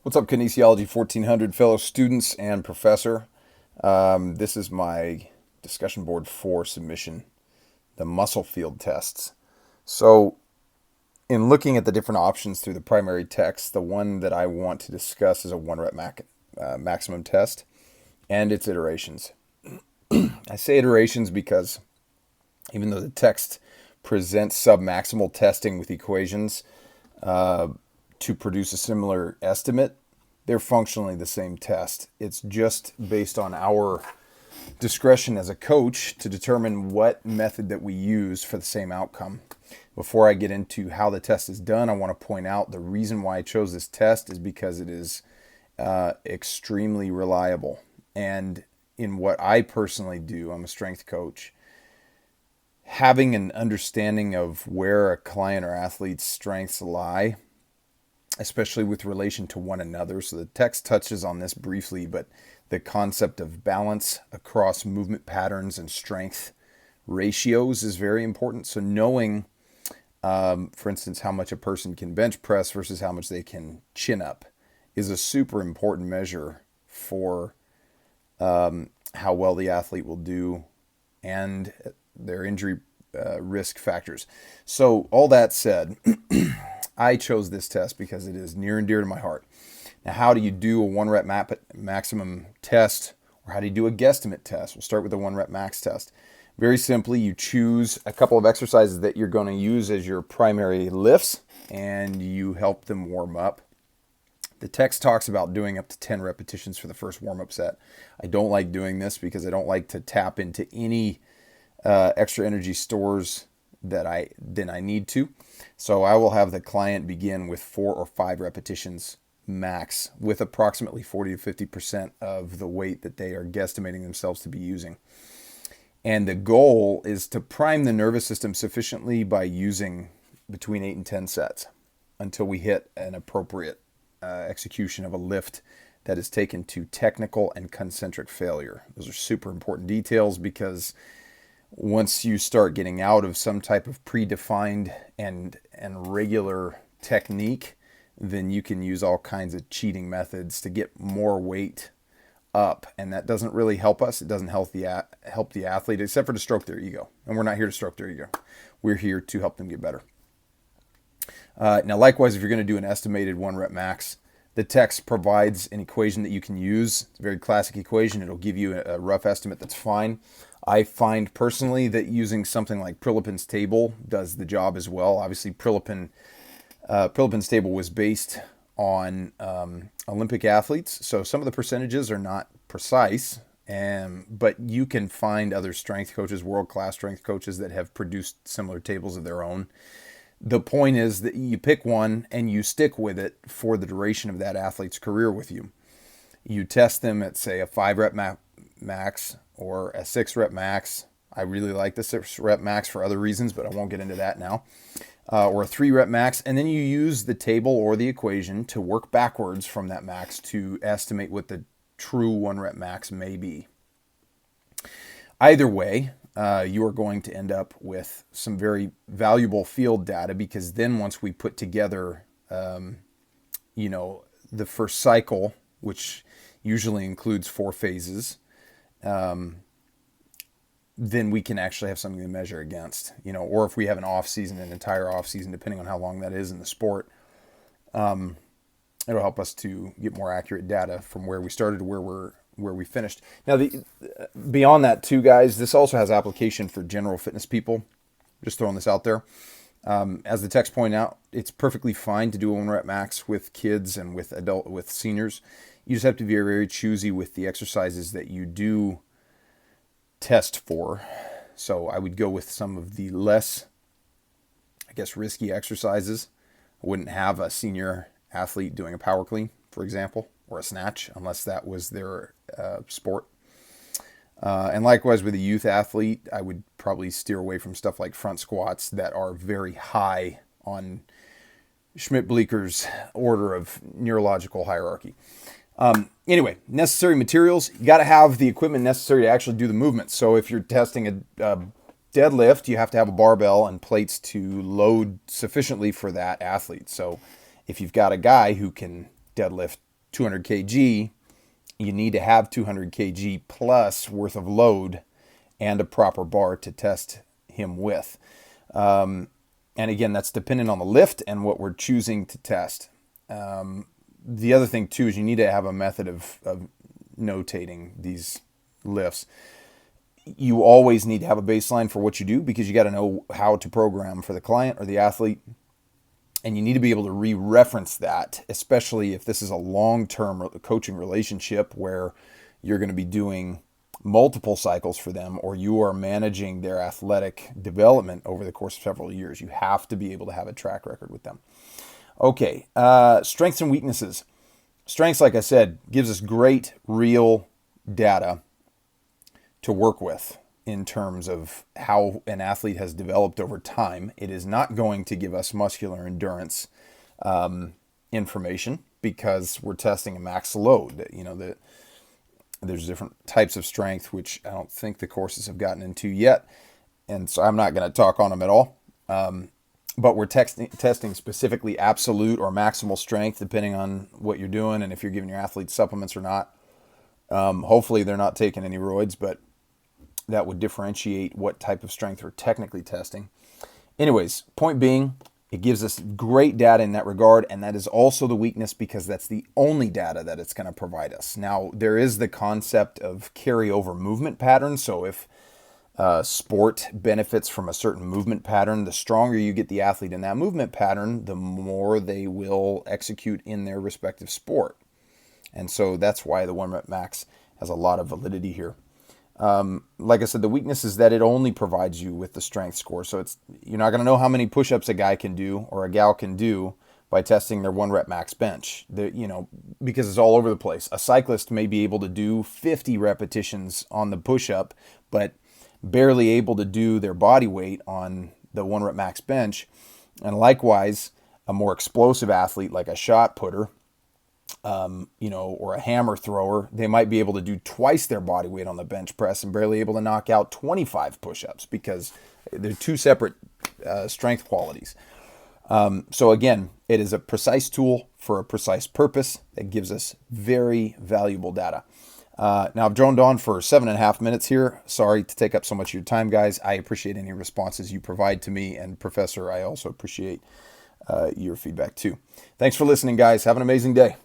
What's up, Kinesiology 1400 fellow students and professor? This is my discussion board for submission, the muscle field tests. So, in looking at the different options through the primary text, the one that I want to discuss is a one rep maximum test and its iterations. I say iterations because even though the text presents submaximal testing with equations to produce a similar estimate, they're functionally the same test. It's just based on our discretion as a coach to determine what method that we use for the same outcome. Before I get into how the test is done, I want to point out the reason why I chose this test is because it is extremely reliable. And in what I personally do, I'm a strength coach. Having an understanding of where a client or athlete's strengths lie, especially with relation to one another. So the text touches on this briefly, but the concept of balance across movement patterns and strength ratios is very important. So knowing, for instance, how much a person can bench press versus how much they can chin up is a super important measure for how well the athlete will do and their injury risk factors. So all that said, I chose this test because it is near and dear to my heart. Now, how do you do a one rep maximum test, or how do you do a guesstimate test? We'll start with the one rep max test. Very simply, you choose a couple of exercises that you're going to use as your primary lifts, and you help them warm up. The text talks about doing up to 10 repetitions for the first warm-up set. I don't like doing this because I don't like to tap into any extra energy stores than I need to. So I will have the client begin with 4 or 5 repetitions max with approximately 40 to 50% of the weight that they are guesstimating themselves to be using. And the goal is to prime the nervous system sufficiently by using between 8 and 10 sets until we hit an appropriate execution of a lift that is taken to technical and concentric failure. Those are super important details because once you start getting out of some type of predefined and regular technique, then you can use all kinds of cheating methods to get more weight up, and that doesn't really help us. It doesn't help the athlete, except for to stroke their ego. And we're not here to stroke their ego. We're here to help them get better. Now, likewise, if you're going to do an estimated one rep max, the text provides an equation that you can use. It's a very classic equation. It'll give you a rough estimate that's fine. I find personally that using something like Prilepin's table does the job as well. Obviously, Prilepin's table was based on Olympic athletes, so some of the percentages are not precise, but you can find other strength coaches, world-class strength coaches that have produced similar tables of their own. The point is that you pick one and you stick with it for the duration of that athlete's career with you. You test them at, say, a 5 rep max or a 6 rep max. I really like the 6 rep max for other reasons, but I won't get into that now. Or a 3 rep max. And then you use the table or the equation to work backwards from that max to estimate what the true 1 rep max may be. Either way, you are going to end up with some very valuable field data, because then once we put together, the first cycle, which usually includes 4 phases, then we can actually have something to measure against, or if we have an off season, an entire off season, depending on how long that is in the sport, it'll help us to get more accurate data from where we started to where we finished. Now, beyond that too, guys, this also has application for general fitness people. Just throwing this out there. As the text point out, it's perfectly fine to do a 1 rep max with kids and with seniors. You just have to be very, very choosy with the exercises that you do test for. So I would go with some of the less, risky exercises. I wouldn't have a senior athlete doing a power clean, for example, or a snatch, unless that was their sport. And likewise with a youth athlete, I would probably steer away from stuff like front squats that are very high on Schmidt-Bleeker's order of neurological hierarchy. Anyway, necessary materials. You got to have the equipment necessary to actually do the movement. So if you're testing a deadlift, you have to have a barbell and plates to load sufficiently for that athlete. So if you've got a guy who can deadlift 200 kg, you need to have 200 kg plus worth of load and a proper bar to test him with. And again, that's dependent on the lift and what we're choosing to test. The other thing too is you need to have a method of notating these lifts. You always need to have a baseline for what you do, because you got to know how to program for the client or the athlete. And you need to be able to re-reference that, especially if this is a long-term coaching relationship where you're going to be doing multiple cycles for them, or you are managing their athletic development over the course of several years. You have to be able to have a track record with them. Okay, strengths and weaknesses. Strengths, like I said, gives us great real data to work with in terms of how an athlete has developed over time. It is not going to give us muscular endurance information, because we're testing a max load. There's different types of strength, which I don't think the courses have gotten into yet, and so I'm not going to talk on them at all. But we're testing specifically absolute or maximal strength, depending on what you're doing and if you're giving your athletes supplements or not. Hopefully they're not taking any roids, but that would differentiate what type of strength we're technically testing. Anyways, point being, it gives us great data in that regard, and that is also the weakness, because that's the only data that it's going to provide us. Now, there is the concept of carryover movement patterns. So if sport benefits from a certain movement pattern, the stronger you get the athlete in that movement pattern, the more they will execute in their respective sport. And so that's why the 1 rep max has a lot of validity here. Like I said, the weakness is that it only provides you with the strength score. So you're not going to know how many push-ups a guy can do or a gal can do by testing their 1 rep max bench. Because it's all over the place. A cyclist may be able to do 50 repetitions on the push-up, but barely able to do their body weight on the 1 rep max bench. And likewise, a more explosive athlete like a shot putter, or a hammer thrower, they might be able to do twice their body weight on the bench press and barely able to knock out 25 push-ups, because they're two separate strength qualities. So again, it is a precise tool for a precise purpose that gives us very valuable data. Now, I've droned on for 7.5 minutes here. Sorry to take up so much of your time, guys. I appreciate any responses you provide to me, and Professor, I also appreciate your feedback too. Thanks for listening, guys. Have an amazing day.